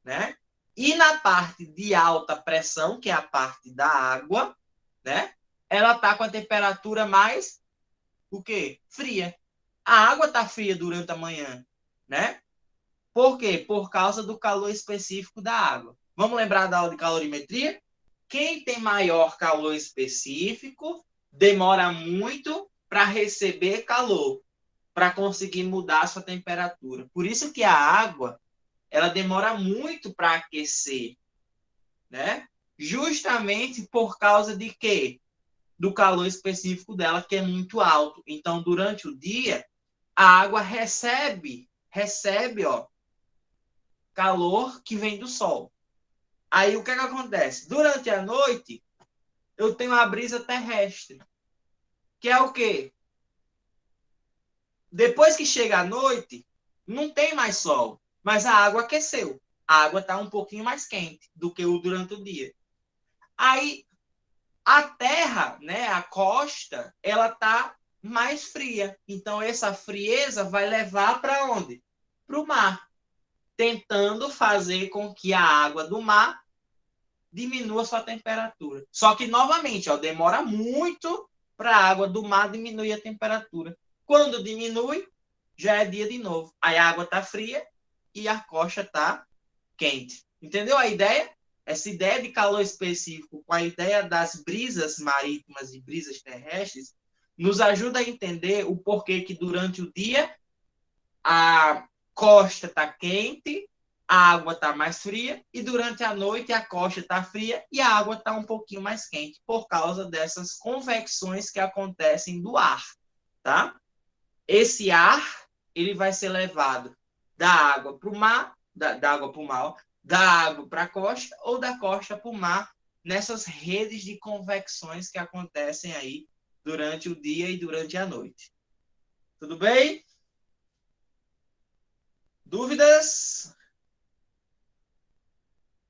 S1: né? E na parte de alta pressão, que é a parte da água, né, ela tá com a temperatura mais o quê? Fria. A água tá fria durante a manhã, né? Por quê? Por causa do calor específico da água. Vamos lembrar da aula de calorimetria? Quem tem maior calor específico demora muito para receber calor, para conseguir mudar a sua temperatura. Por isso que a água, ela demora muito para aquecer, né? Justamente por causa de quê? Do calor específico dela, que é muito alto. Então, durante o dia, a água recebe, ó, calor que vem do sol. Aí, o que acontece? Durante a noite, eu tenho a brisa terrestre, que é o quê? Depois que chega a noite, não tem mais sol, mas a água aqueceu. A água está um pouquinho mais quente do que durante o dia. Aí, a terra, né, a costa, ela está mais fria. Então, essa frieza vai levar para onde? Para o mar. tentando fazer com que a água do mar diminua sua temperatura. Só que, novamente, ó, demora muito para a água do mar diminuir a temperatura. Quando diminui, já é dia de novo. Aí a água está fria e a costa está quente. Entendeu a ideia? Essa ideia de calor específico com a ideia das brisas marítimas e brisas terrestres nos ajuda a entender o porquê que durante o dia a costa está quente, a água está mais fria, e durante a noite a costa está fria e a água está um pouquinho mais quente, por causa dessas convecções que acontecem do ar, tá? Esse ar, ele vai ser levado da água para o mar, da água para o mar, da água para a costa ou da costa para o mar, nessas redes de convecções que acontecem aí durante o dia e durante a noite. Tudo bem? Dúvidas?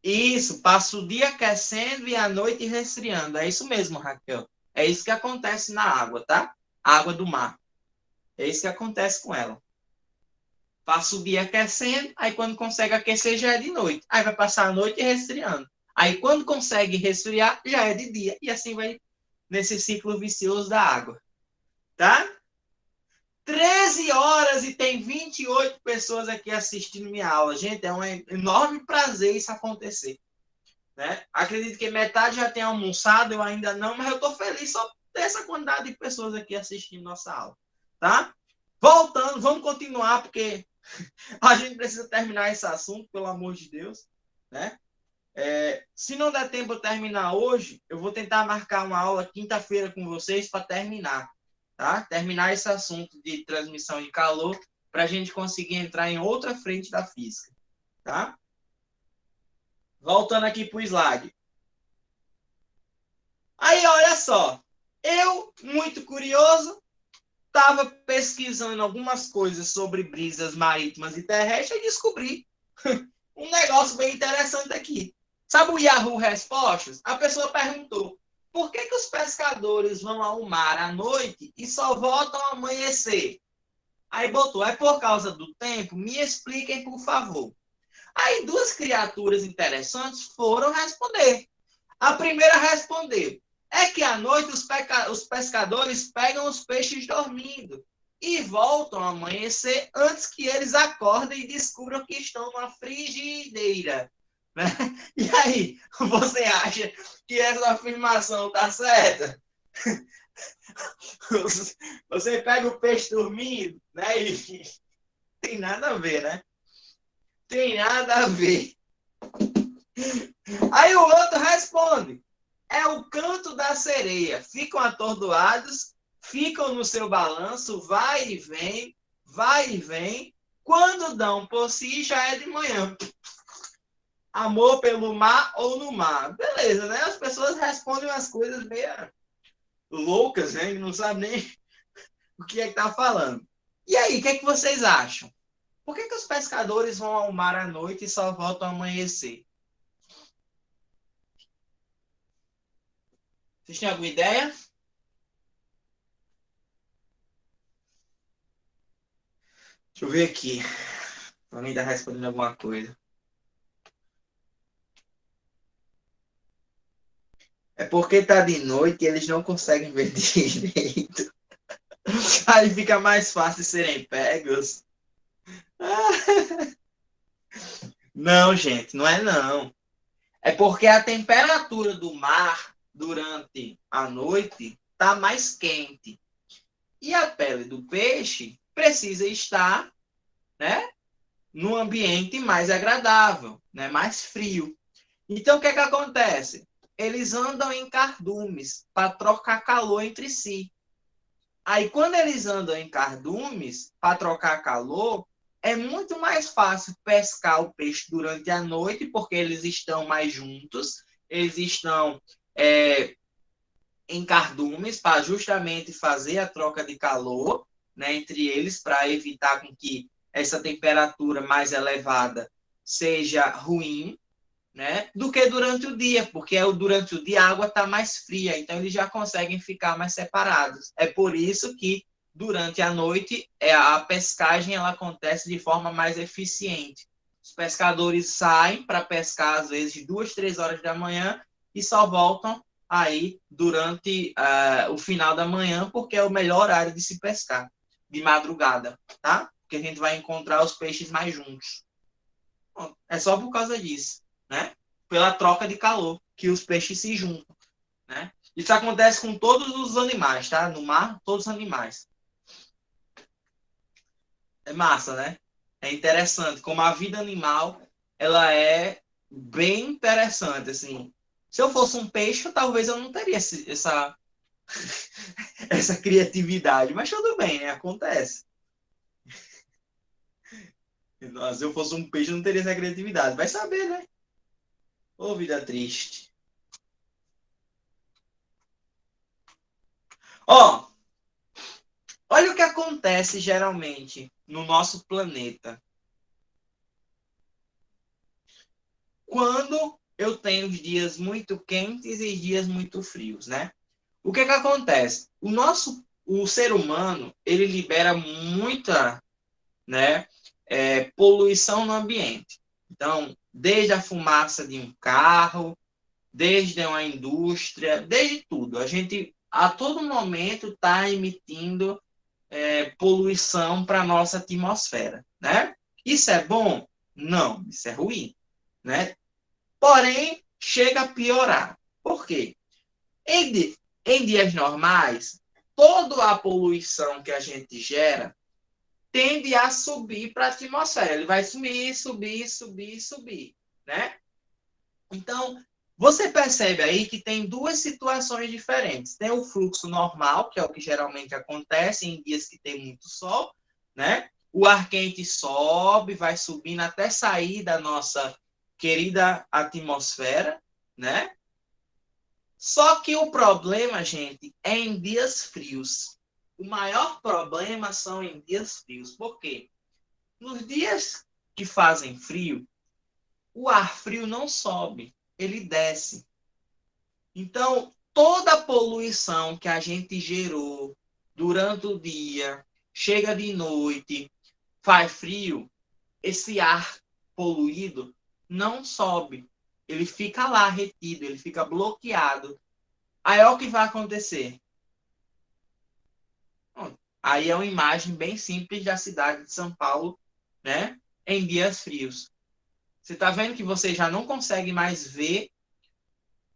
S1: Isso, passa o dia aquecendo e a noite resfriando. É isso mesmo, Raquel. É isso que acontece na água, tá? A água do mar. É isso que acontece com ela. Passa o dia aquecendo, aí quando consegue aquecer já é de noite. Aí vai passar a noite resfriando. Aí quando consegue resfriar, já é de dia. E assim vai nesse ciclo vicioso da água. Tá? 13 horas e tem 28 pessoas aqui assistindo minha aula. Gente, é um enorme prazer isso acontecer. Né? Acredito que metade já tem almoçado, eu ainda não, mas eu estou feliz só dessa quantidade de pessoas aqui assistindo nossa aula. Tá? Voltando, vamos continuar, porque a gente precisa terminar esse assunto, pelo amor de Deus. Né? Se não der tempo de terminar hoje, eu vou tentar marcar uma aula quinta-feira com vocês para terminar. Tá? Terminar esse assunto de transmissão de calor para a gente conseguir entrar em outra frente da física. Tá? Voltando aqui para o slide. Aí, olha só. Eu, muito curioso, estava pesquisando algumas coisas sobre brisas marítimas e terrestres e descobri um negócio bem interessante aqui. Sabe o Yahoo Respostas? A pessoa perguntou: por que os pescadores vão ao mar à noite e só voltam ao amanhecer? Aí botou: é por causa do tempo? Me expliquem, por favor. Aí duas criaturas interessantes foram responder. A primeira respondeu: é que à noite os pescadores pegam os peixes dormindo e voltam ao amanhecer antes que eles acordem e descubram que estão numa frigideira. Né? E aí, você acha que essa afirmação está certa? Você pega o peixe dormindo, né? E tem nada a ver, né? Tem nada a ver. Aí o outro responde: é o canto da sereia. Ficam atordoados, ficam no seu balanço, vai e vem, vai e vem. Quando dão por si, já é de manhã. Amor pelo mar ou no mar. Beleza, né? As pessoas respondem umas coisas meio loucas, né? Não sabem nem o que é que tá falando. E aí, o que é que vocês acham? Por que os pescadores vão ao mar à noite e só voltam ao amanhecer? Vocês têm alguma ideia? Deixa eu ver aqui. Alguém está respondendo alguma coisa. É porque tá de noite e eles não conseguem ver direito. Aí fica mais fácil serem pegos. Não, gente, não é não. É porque a temperatura do mar durante a noite está mais quente. E a pele do peixe precisa estar, né, num ambiente mais agradável, né, mais frio. Então, o que é que acontece? Eles andam em cardumes para trocar calor entre si. Aí, quando eles andam em cardumes para trocar calor, é muito mais fácil pescar o peixe durante a noite, porque eles estão mais juntos, eles estão em cardumes para justamente fazer a troca de calor, né, entre eles, para evitar com que essa temperatura mais elevada seja ruim, né, do que durante o dia, porque durante o dia a água está mais fria, então eles já conseguem ficar mais separados. É por isso que durante a noite a pescagem ela acontece de forma mais eficiente, Os pescadores saem para pescar, às vezes, 2, 3 horas da manhã e só voltam aí durante o final da manhã, porque é o melhor horário de se pescar, de madrugada, tá? Porque a gente vai encontrar os peixes mais juntos. É só por causa disso, né? Pela troca de calor, que os peixes se juntam, né? Isso acontece com todos os animais, tá? No mar, todos os animais. É massa, né? É interessante como a vida animal, ela é bem interessante, assim. Se eu fosse um peixe, talvez eu não teria essa essa criatividade, mas tudo bem, né? Acontece. Se eu fosse um peixe, eu não teria essa criatividade. Vai saber, né? Ô, vida triste. Ó, olha o que acontece geralmente no nosso planeta. Quando eu tenho os dias muito quentes e dias muito frios, né? O que acontece? O ser humano, ele libera muita, né, poluição no ambiente. Então, desde a fumaça de um carro, desde uma indústria, desde tudo. A gente, a todo momento, está emitindo poluição para a nossa atmosfera, né? Isso é bom? Não, isso é ruim, né? Porém, chega a piorar. Por quê? Em dias normais, toda a poluição que a gente gera tende a subir para a atmosfera. Ele vai subir, subir, subir, subir, né? Então, você percebe aí que tem duas situações diferentes. Tem o fluxo normal, que é o que geralmente acontece em dias que tem muito sol, né? O ar quente sobe, vai subindo até sair da nossa querida atmosfera, né? Só que o problema, gente, é em dias frios. O maior problema são em dias frios. Por quê? Nos dias que fazem frio, o ar frio não sobe, ele desce. Então, toda a poluição que a gente gerou durante o dia, chega de noite, faz frio, esse ar poluído não sobe. Ele fica lá retido, ele fica bloqueado. Aí é o que vai acontecer. Aí é uma imagem bem simples da cidade de São Paulo, né? Em dias frios. Você está vendo que você já não consegue mais ver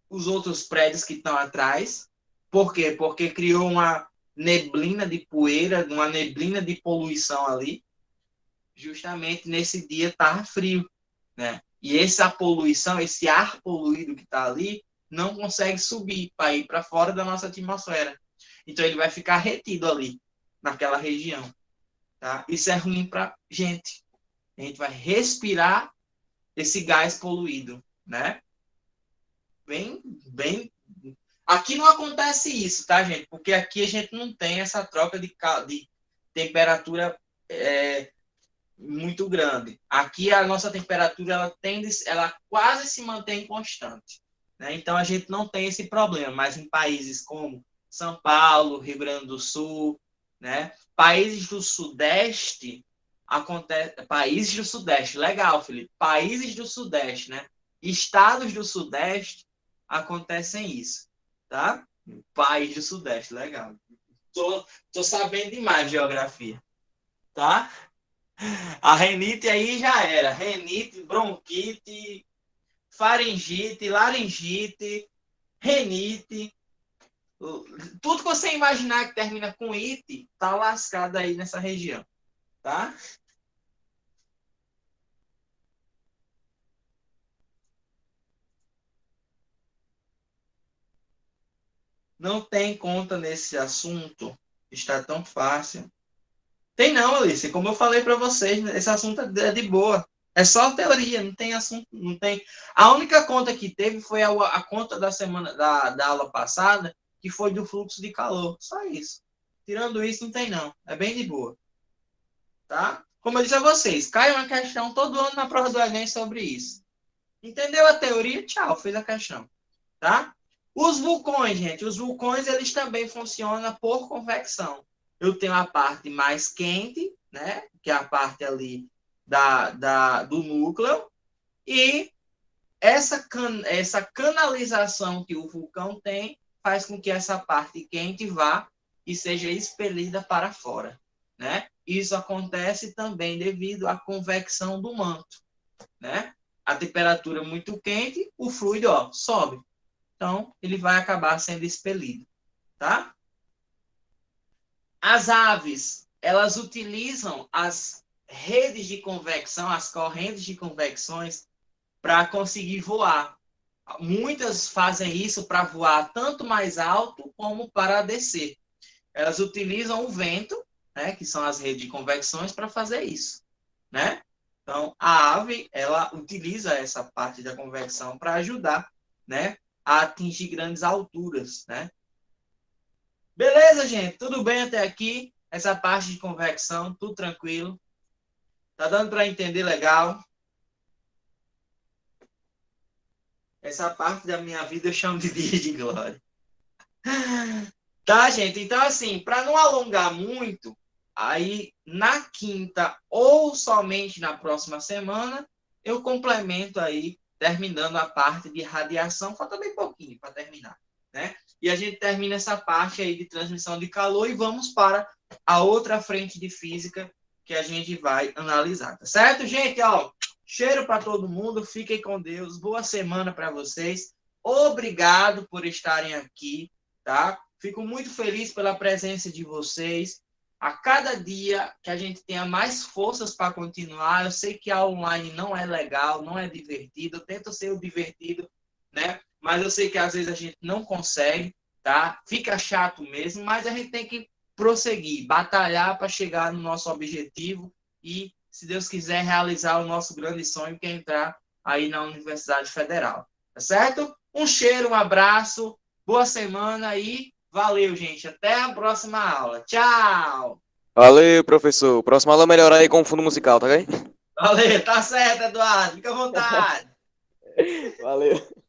S1: os outros prédios que estão atrás. Por quê? Porque criou uma neblina de poeira, uma neblina de poluição ali. Justamente nesse dia tá frio, né? E essa poluição, esse ar poluído que está ali, não consegue subir para ir para fora da nossa atmosfera. Então ele vai ficar retido ali, naquela região. Tá? Isso é ruim para a gente. A gente vai respirar esse gás poluído, né? Bem. Aqui não acontece isso, tá, gente? Porque aqui a gente não tem essa troca de temperatura muito grande. Aqui a nossa temperatura ela quase se mantém constante, né? Então a gente não tem esse problema. Mas em países como São Paulo, Rio Grande do Sul, né? Países do Sudeste países do Sudeste, legal, Felipe. Países do Sudeste, né? Estados do Sudeste acontecem isso, tá? País do Sudeste, legal. Tô sabendo demais de geografia, tá? A rinite aí já era. Rinite, bronquite, faringite, laringite, renite. Tudo que você imaginar que termina com ite, tá lascado aí nessa região, tá? Não tem conta nesse assunto. Está tão fácil. Tem não, Alice. Como eu falei para vocês, esse assunto é de boa. É só teoria, não tem assunto, não tem. A única conta que teve foi a conta da semana da aula passada, que foi do fluxo de calor. Só isso. Tirando isso, não tem não. É bem de boa. Tá? Como eu disse a vocês, cai uma questão todo ano na prova do Enem sobre isso. Entendeu a teoria? Tchau, fez a questão. Tá? Os vulcões, gente, os vulcões eles também funcionam por convecção. Eu tenho a parte mais quente, né, que é a parte ali do núcleo, e essa canalização que o vulcão tem faz com que essa parte quente vá e seja expelida para fora, né? Isso acontece também devido à convecção do manto, né? A temperatura muito quente, o fluido, ó, sobe. Então, ele vai acabar sendo expelido, tá? As aves, elas utilizam as redes de convecção, as correntes de convecções, para conseguir voar. Muitas fazem isso para voar tanto mais alto como para descer. Elas utilizam o vento, né, que são as redes de convecções, para fazer isso, né? Então, a ave, ela utiliza essa parte da convecção para ajudar, né, a atingir grandes alturas, né? Beleza, gente? Tudo bem até aqui? Essa parte de convecção, tudo tranquilo? Tá dando para entender legal? Essa parte da minha vida eu chamo de dia de glória. Tá, gente? Então, assim, para não alongar muito, aí na quinta ou somente na próxima semana, eu complemento aí, terminando a parte de radiação. Falta bem pouquinho para terminar, né? E a gente termina essa parte aí de transmissão de calor e vamos para a outra frente de física que a gente vai analisar, tá certo, gente? Ó, cheiro para todo mundo, fiquem com Deus, boa semana para vocês. Obrigado por estarem aqui, tá? Fico muito feliz pela presença de vocês. A cada dia que a gente tenha mais forças para continuar, eu sei que a online não é legal, não é divertido, eu tento ser o divertido, né? Mas eu sei que às vezes a gente não consegue, tá? Fica chato mesmo, mas a gente tem que prosseguir, batalhar para chegar no nosso objetivo e, se Deus quiser, realizar o nosso grande sonho, que é entrar aí na Universidade Federal, tá certo? Um cheiro, um abraço, boa semana e valeu, gente. Até a próxima aula. Tchau!
S5: Valeu, professor. Próxima aula melhorar aí com o fundo musical, tá bem?
S1: Valeu, tá certo, Eduardo. Fica à vontade.
S5: Valeu.